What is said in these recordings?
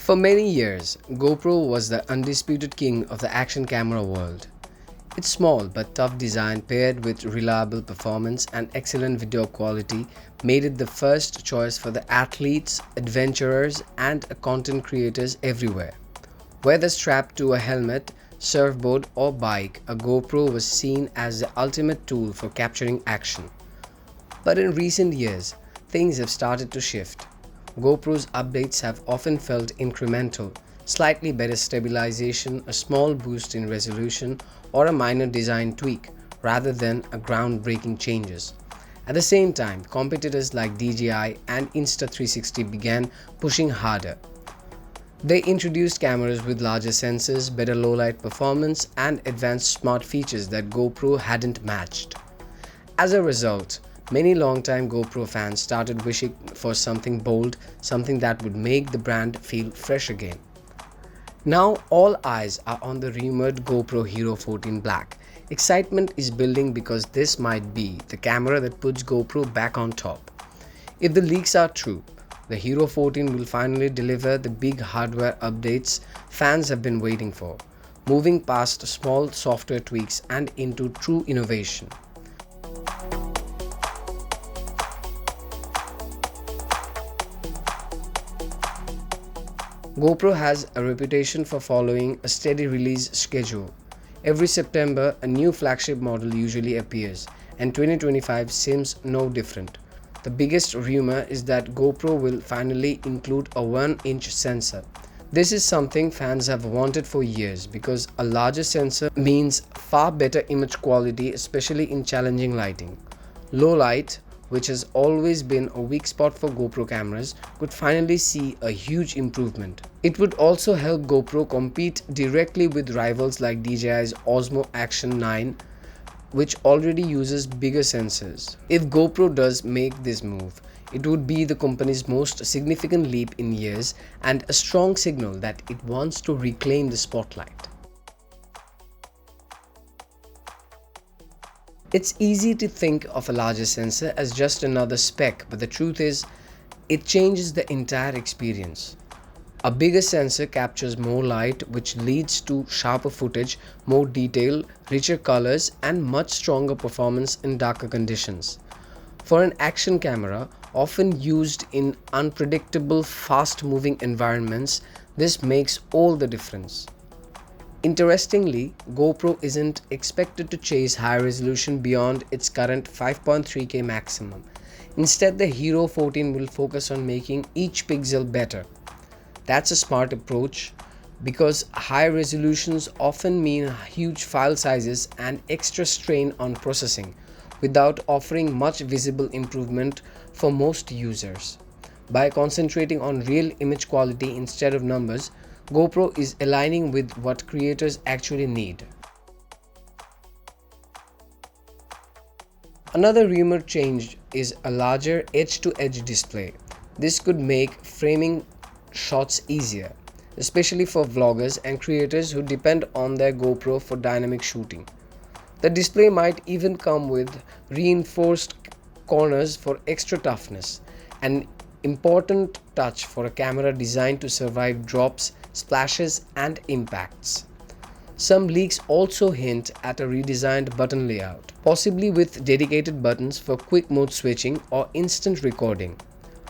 For many years, GoPro was the undisputed king of the action camera world. Its small but tough design paired with reliable performance and excellent video quality made it the first choice for the athletes, adventurers and content creators everywhere. Whether strapped to a helmet, surfboard or bike, a GoPro was seen as the ultimate tool for capturing action. But in recent years, things have started to shift. GoPro's updates have often felt incremental, slightly better stabilization, a small boost in resolution, or a minor design tweak, rather than a groundbreaking changes. At the same time, competitors like DJI and Insta360 began pushing harder. They introduced cameras with larger sensors, better low-light performance, and advanced smart features that GoPro hadn't matched. As a result, many longtime GoPro fans started wishing for something bold, something that would make the brand feel fresh again. Now all eyes are on the rumored GoPro Hero 14 Black. Excitement is building because this might be the camera that puts GoPro back on top. If the leaks are true, the Hero 14 will finally deliver the big hardware updates fans have been waiting for, moving past small software tweaks and into true innovation. GoPro has a reputation for following a steady release schedule. Every September, a new flagship model usually appears, and 2025 seems no different. The biggest rumor is that GoPro will finally include a 1-inch sensor. This is something fans have wanted for years because a larger sensor means far better image quality, especially in challenging lighting. Low light, which has always been a weak spot for GoPro cameras, could finally see a huge improvement. It would also help GoPro compete directly with rivals like DJI's Osmo Action 9, which already uses bigger sensors. If GoPro does make this move, it would be the company's most significant leap in years and a strong signal that it wants to reclaim the spotlight. It's easy to think of a larger sensor as just another spec, but the truth is, it changes the entire experience. A bigger sensor captures more light, which leads to sharper footage, more detail, richer colors, and much stronger performance in darker conditions. For an action camera, often used in unpredictable, fast-moving environments, this makes all the difference. Interestingly, GoPro isn't expected to chase high resolution beyond its current 5.3K maximum. Instead, the Hero 14 will focus on making each pixel better. That's a smart approach because high resolutions often mean huge file sizes and extra strain on processing without offering much visible improvement for most users. By concentrating on real image quality instead of numbers, GoPro is aligning with what creators actually need. Another rumored change is a larger edge-to-edge display. This could make framing shots easier, especially for vloggers and creators who depend on their GoPro for dynamic shooting. The display might even come with reinforced corners for extra toughness, an important touch for a camera designed to survive drops, splashes, and impacts. Some leaks also hint at a redesigned button layout, possibly with dedicated buttons for quick mode switching or instant recording.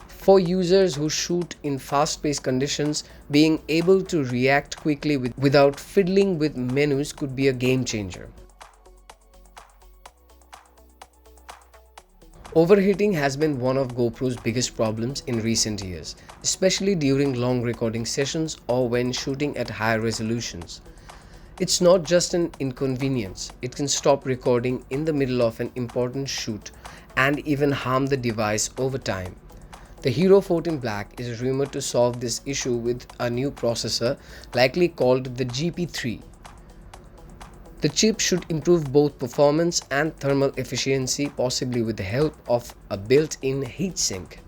For users who shoot in fast-paced conditions, being able to react quickly without fiddling with menus could be a game changer. Overheating has been one of GoPro's biggest problems in recent years, especially during long recording sessions or when shooting at high resolutions. It's not just an inconvenience, it can stop recording in the middle of an important shoot and even harm the device over time. The Hero 14 Black is rumored to solve this issue with a new processor, likely called the GP3. The chip should improve both performance and thermal efficiency, possibly with the help of a built-in heatsink.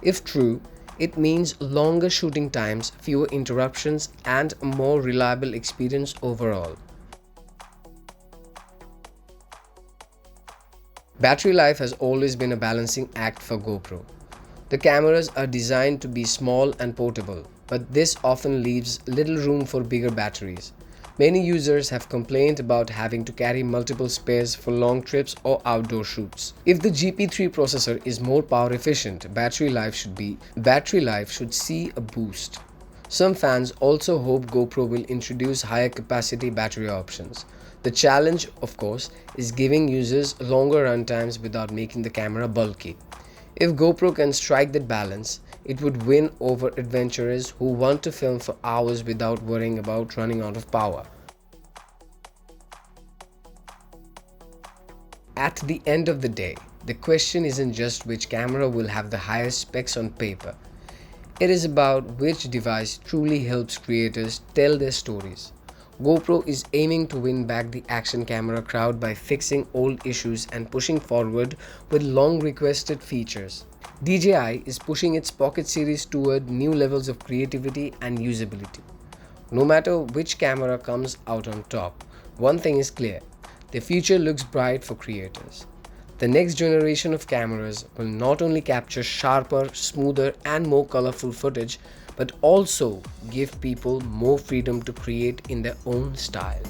If true, it means longer shooting times, fewer interruptions, and a more reliable experience overall. Battery life has always been a balancing act for GoPro. The cameras are designed to be small and portable, but this often leaves little room for bigger batteries. Many users have complained about having to carry multiple spares for long trips or outdoor shoots. If the GP3 processor is more power efficient, battery life should see a boost. Some fans also hope GoPro will introduce higher capacity battery options. The challenge, of course, is giving users longer runtimes without making the camera bulky. If GoPro can strike that balance, it would win over adventurers who want to film for hours without worrying about running out of power. At the end of the day, the question isn't just which camera will have the highest specs on paper. It is about which device truly helps creators tell their stories. GoPro is aiming to win back the action camera crowd by fixing old issues and pushing forward with long requested features. DJI is pushing its Pocket series toward new levels of creativity and usability. No matter which camera comes out on top, one thing is clear: the future looks bright for creators. The next generation of cameras will not only capture sharper, smoother, and more colorful footage, but also give people more freedom to create in their own style.